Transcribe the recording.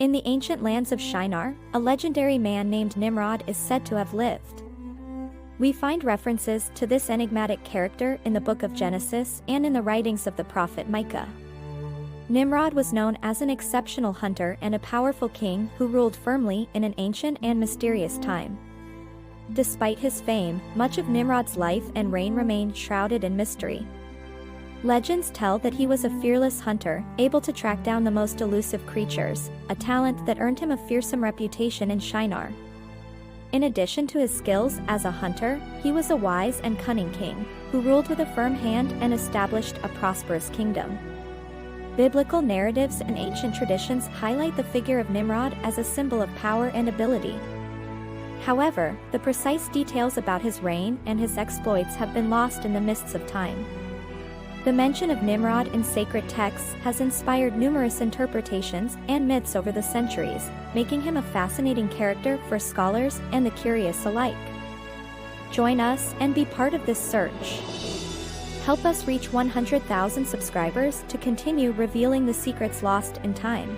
In the ancient lands of Shinar, a legendary man named Nimrod is said to have lived. We find references to this enigmatic character in the book of Genesis and in the writings of the prophet Micah. Nimrod was known as an exceptional hunter and a powerful king who ruled firmly in an ancient and mysterious time. Despite his fame, much of Nimrod's life and reign remained shrouded in mystery. Legends tell that he was a fearless hunter, able to track down the most elusive creatures, a talent that earned him a fearsome reputation in Shinar. In addition to his skills as a hunter, he was a wise and cunning king, who ruled with a firm hand and established a prosperous kingdom. Biblical narratives and ancient traditions highlight the figure of Nimrod as a symbol of power and ability. However, the precise details about his reign and his exploits have been lost in the mists of time. The mention of Nimrod in sacred texts has inspired numerous interpretations and myths over the centuries, making him a fascinating character for scholars and the curious alike. Join us and be part of this search. Help us reach 100,000 subscribers to continue revealing the secrets lost in time.